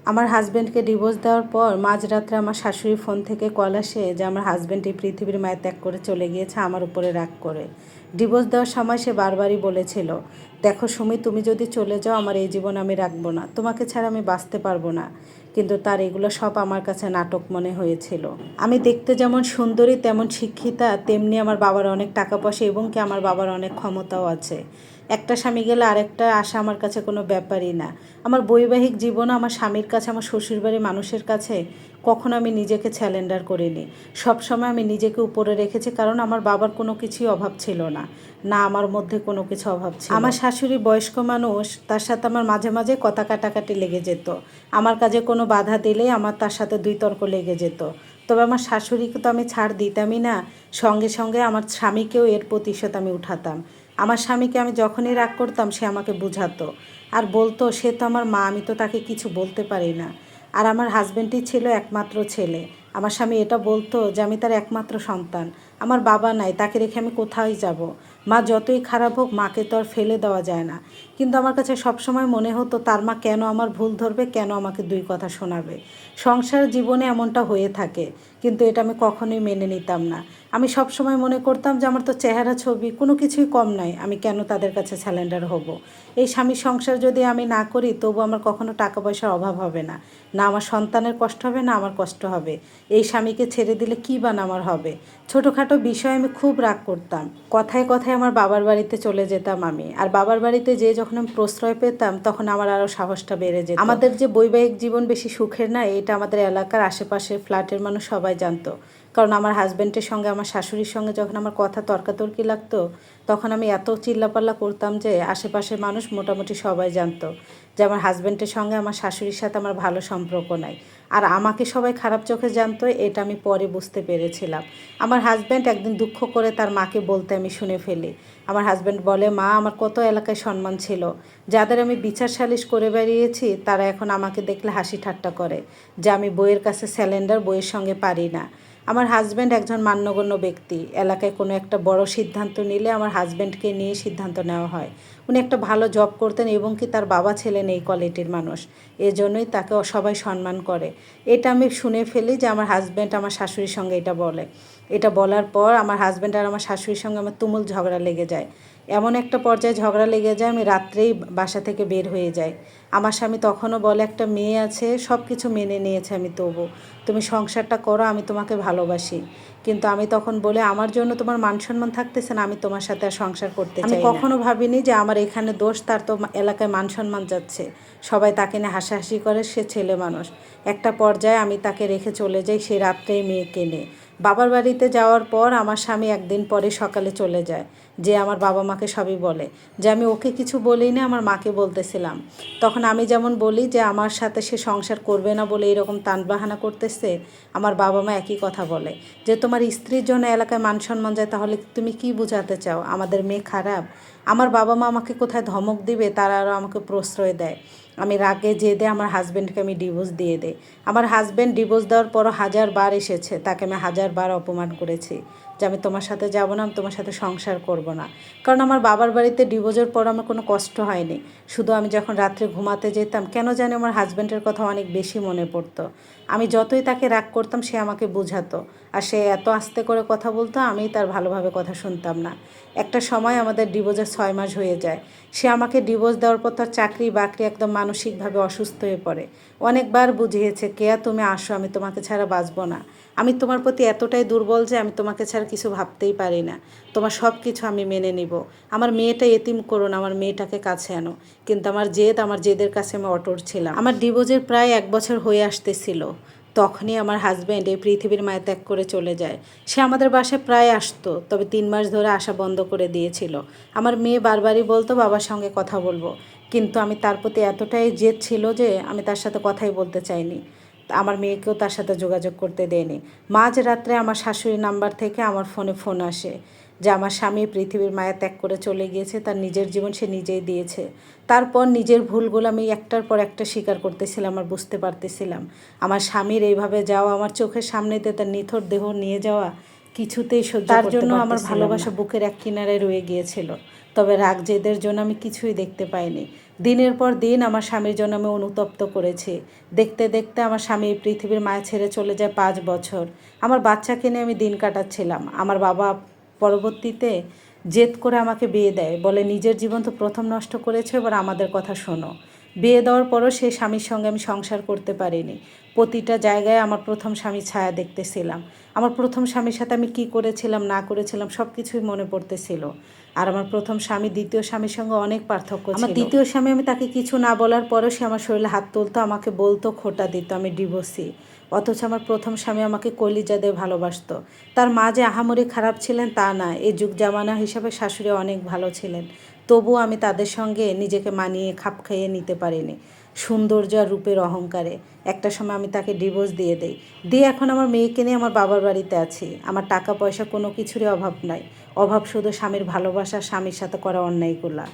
আমার হাজব্যান্ডকে ডিভোর্স দেওয়ার পর মাঝরাত্রে আমার শাশুড়ির ফোন থেকে কল আসে যে আমার হাজব্যান্ড এই পৃথিবীর মায়া ত্যাগ করে চলে গিয়েছে আমার উপরে রাগ করে। ডিভোর্স দেওয়ার সময় সে বারবারই বলেছিল, দেখো সুমি, তুমি যদি চলে যাও আমার এই জীবন আমি রাখবো না, তোমাকে ছাড়া আমি বাঁচতে পারবো না। কিন্তু তার এগুলো সব আমার কাছে নাটক মনে হয়েছিল। আমি দেখতে যেমন সুন্দরী তেমন শিক্ষিতা, তেমনি আমার বাবার অনেক টাকা পয়সা এবং কি আমার বাবার অনেক ক্ষমতাও আছে। একটা স্বামী গেলে আরেকটা আসা আমার কাছে কোনো ব্যাপারই না। আমার বৈবাহিক জীবনে আমার স্বামীর কাছে, আমার শ্বশুরবাড়ির মানুষের কাছে কখনো আমি নিজেকে স্যালেন্ডার করিনি। সবসময় আমি নিজেকে উপরে রেখেছি, কারণ আমার বাবার কোনো কিছুই অভাব ছিল না, না আমার মধ্যে কোনো কিছু অভাব ছিল। আমার শাশুড়ি বয়স্ক মানুষ, তার সাথে আমার মাঝে মাঝে কথা কাটাকাটি লেগে যেত। আমার কাজে কোনো বাধা দিলেই আমার তার সাথে দুই তর্ক লেগে যেত। তবে আমার শাশুড়িকে তো আমি ছাড় দিতামই না, সঙ্গে সঙ্গে আমার স্বামীকেও এর প্রতিশোধ আমি উঠাতাম। আমার স্বামীকে আমি যখনই রাগ করতাম সে আমাকে বুঝাতো আর বলতো, সে তো আমার মা, আমি তো তাকে কিছু বলতে পারি না। আর আমার হাজব্যান্ডই ছিল একমাত্র ছেলে। আমার স্বামী এটা বলতো যে আমি তার একমাত্র সন্তান, আমার বাবা নাই, তাকে রেখে আমি কোথায় যাব। মা যতই খারাপ হোক, মাকে তো আর ফেলে দেওয়া যায় না। কিন্তু আমার কাছে সবসময় মনে হতো তার মা কেন আমার ভুল ধরবে, কেন আমাকে দুই কথা শোনাবে। সংসার জীবনে এমনটা হয়ে থাকে, কিন্তু এটা আমি কখনোই মেনে নিতাম না। আমি সবসময় মনে করতাম যে আমার তো চেহারা, ছবি কোনো কিছুই কম নাই, আমি কেন তাদের কাছে স্যালেন্ডার হব। এই স্বামীর সংসার যদি আমি না করি তবু আমার কখনো টাকা পয়সার অভাব হবে না, না আমার সন্তানের কষ্ট হবে, না আমার কষ্ট হবে। এই স্বামীকে ছেড়ে দিলে কী বা না আমার হবে। ছোটোখাটো বিষয়ে আমি খুব রাগ করতাম। কথায় কথায় আমার বাবার বাড়িতে চলে যেতাম আমি, আর বাবার বাড়িতে যেয়ে যখন আমি প্রশ্রয় পেতাম তখন আমার আরও সাহসটা বেড়ে যেত। আমাদের যে বৈবাহিক জীবন বেশি সুখের না, এটা আমাদের এলাকার আশেপাশের ফ্ল্যাটের মানুষ সবাই জানতো। কারণ আমার হাজব্যান্ডের সঙ্গে, আমার শাশুড়ির সঙ্গে যখন আমার কথা তর্কাতর্কি লাগতো, তখন আমি এত চিল্লাপাল্লা করতাম যে আশেপাশের মানুষ মোটামুটি সবাই জানতো যে আমার হাজব্যান্ডের সঙ্গে আমার শাশুড়ির সাথে আমার ভালো সম্পর্ক নাই। আর আমাকে সবাই খারাপ চোখে জানতো, এটা আমি পরে বুঝতে পেরেছিলাম। আমার হাজব্যান্ড একদিন দুঃখ করে তার মাকে বলতে আমি শুনে ফেলি। আমার হাজব্যান্ড বলে, মা, আমার কত এলাকায় সম্মান ছিল, যাদের আমি বিচার সালিশ করে বেরিয়েছি তারা এখন আমাকে দেখলে হাসি ঠাট্টা করে যে আমি বইয়ের কাছে স্যালেন্ডার, বইয়ের সঙ্গে পারি না। আমার হাজব্যান্ড একজন মান্যগণ্য ব্যক্তি, এলাকায় কোনো একটা বড় সিদ্ধান্ত নিলে আমার হাজব্যান্ডকে নিয়ে সিদ্ধান্ত নেওয়া হয়। উনি একটা ভালো জব করতেন এবং কি তার বাবা ছিলেন এই কোয়ালিটির মানুষ, এজন্যই তাকে সবাই সম্মান করে। এটা আমি শুনে ফেলি যে আমার হাজব্যান্ড আমার শাশুড়ির সঙ্গে এটা বলে। এটা বলার পর আমার হাজব্যান্ড আর আমার শাশুড়ির সঙ্গে আমার তুমুল ঝগড়া লেগে যায়। এমন একটা পর্যায়ে ঝগড়া লেগে যায় আমি রাত্রেই বাসা থেকে বের হয়ে যাই। আমার স্বামী তখনও বলে, একটা মেয়ে আছে, সব কিছু মেনে নিয়েছে আমি, তবু তুমি সংসারটা করো, আমি তোমাকে ভালোবাসি। কিন্তু আমি তখন বলে, আমার জন্য তোমার মান সম্মান থাকতেছে না, আমি তোমার সাথে আর সংসার করতে চাই না। আমি কখনো ভাবিনি যে আমার এখানে দোষ, তার তো এলাকায় মান সম্মান যাচ্ছে, সবাই তাকে নিয়ে হাসাহাসি করে, সে ছেলে মানুষ। একটা পর্যায়ে আমি তাকে রেখে চলে যাই সেই রাত্রেই মেয়েকে নিয়ে। বাবার বাড়িতে যাওয়ার পর আমার স্বামী একদিন পরে সকালে চলে যায়, যে আমার বাবা মাকে সবই বলে যে আমি ওকে কিছু বলি না, আমার মাকে বলতেছিলাম। তখন আমি যেমন বলি যে আমার সাথে সে সংসার করবে না বলে এরকম তানবাহানা করতেছে, আমার বাবা মা একই কথা বলে যে তোমার স্ত্রীর জন্য এলাকায় মান সম্মান যায়, তাহলে তুমি কি বোঝাতে চাও আমাদের মেয়ে খারাপ। আমার বাবা মা আমাকে কোথায় ধমক দিবে, তারা আরও আমাকে প্রশ্রয় দেয়। আমি রাগে যেয়ে আমার হাজব্যান্ডকে আমি ডিভোর্স দিয়ে দিই। আমার হাজব্যান্ড ডিভোর্স দেওয়ার পরও 1000 বার এসেছে, তাকে আমি 1000 বার অপমান করেছি যে আমি তোমার সাথে যাব না, আমি তোমার সাথে সংসার করব না। কারণ আমার বাবার বাড়িতে ডিভোর্সের পর আমার কোনো কষ্ট হয়নি, শুধু আমি যখন রাত্রে ঘুমাতে যেতাম কেন জানি আমার হাজব্যান্ডের কথা অনেক বেশি মনে পড়তো। আমি যতই তাকে রাগ করতাম সে আমাকে বোঝাতো, আর সে এত আস্তে করে কথা বলতো, আমি তার ভালোভাবে কথা শুনতাম না। একটা সময় আমাদের ডিভোর্সের 6 মাস হয়ে যায়। সে আমাকে ডিভোর্স দেওয়ার পর তার চাকরি বাকরি একদম মানসিকভাবে অসুস্থ হয়ে পড়ে। অনেকবার বুঝিয়েছে, কেয়া তুমি আসো, আমি তোমাকে ছাড়া বাঁচবো না। আমি তোমার প্রতি এতটাই দুর্বল যে আমি তোমাকে ছাড়া কিছু ভাবতেই পারি না, তোমার সব কিছু আমি মেনে নিব। আমার মেয়েটা এতিম করো না, আমার মেয়েটাকে কাছে আনো। কিন্তু আমার জেদের কাছে আমি অটল ছিলাম। আমার ডিভোর্সের প্রায় 1 বছর হয়ে আসতেছিল, তখনই আমার হাজব্যান্ড এই পৃথিবীর মায়া ত্যাগ করে চলে যায়। সে আমাদের বাসায় প্রায় আসতো, তবে 3 মাস ধরে আসা বন্ধ করে দিয়েছিল। আমার মেয়ে বারবারই বলতো বাবার সঙ্গে কথা বলবো, কিন্তু আমি তার প্রতি এতটাই জেদ ছিল যে আমি তার সাথে কথাই বলতে চাইনি। আমার মেয়েকেও তার সাথে যোগাযোগ করতে দেয়নি। মাঝরাত্রে আমার শাশুড়ির নাম্বার থেকে আমার ফোনে ফোন আসে যে আমার স্বামী পৃথিবীর মায়া ত্যাগ করে চলে গিয়েছে, তার নিজের জীবন সে নিজেই দিয়েছে। তারপর নিজের ভুলগুলো আমি একটার পর একটা স্বীকার করতেছিলাম আর বুঝতে পারতেছিলাম আমার স্বামীর এইভাবে যাওয়া, আমার চোখের সামনে দিয়ে তার নিথর দেহ নিয়ে যাওয়া কিছুতেই সহ্য করতে পারতেছিলাম না। তার জন্য আমার ভালোবাসা বুকের এক কিনারায় রয়ে গিয়েছিল, তবে রাগ জেদের জন্য আমি কিছুই দেখতে পাইনি। দিনের পর দিন আমার স্বামীর জন্য আমি অনুতপ্ত করেছি। দেখতে দেখতে আমার স্বামী এই পৃথিবীর মায়া ছেড়ে চলে যায় 5 বছর। আমার বাচ্চাকে নিয়ে আমি দিন কাটাচ্ছিলাম। আমার বাবা পরবর্তীতে জেদ করে আমাকে বিয়ে দেয়, বলে নিজের জীবন তো প্রথম নষ্ট করেছে, এবার আমাদের কথা শোনো। বিয়ে দেওয়ার পরও সেই স্বামীর সঙ্গে আমি সংসার করতে পারিনি। প্রতিটা জায়গায় আমার প্রথম স্বামীর ছায়া দেখতেছিলাম। আমার প্রথম স্বামীর সাথে আমি কী করেছিলাম না করেছিলাম সব কিছুই মনে পড়তেছিল। আর আমার প্রথম স্বামী দ্বিতীয় স্বামীর সঙ্গে অনেক পার্থক্য ছিল। আমার দ্বিতীয় স্বামী, আমি তাকে কিছু না বলার পরও সে আমার শরীরে হাত তুলতো, আমাকে বলতো খোঁটা দিত আমি ডিভোর্সি। অথচ আমার প্রথম স্বামী আমাকে কলিজা দিয়ে ভালোবাসতো। তার মা যে আহামরি খারাপ ছিলেন তা না, এই যুগ জামানা হিসাবে শাশুড়ি অনেক ভালো ছিলেন। তবুও আমি তাদের সঙ্গে নিজেকে মানিয়ে খাপ খাইয়ে নিতে পারিনি। সৌন্দর্য আর রূপের অহংকারে একটা সময় আমি তাকে ডিভোর্স দিয়ে এখন আমার মেয়েকে নিয়ে আমার বাবার বাড়িতে আছি। আমার টাকা পয়সা কোনো কিছুরই অভাব নাই। অভাব শুধু স্বামীর ভালোবাসা, স্বামীর সাথে করা অন্যায়গুলা।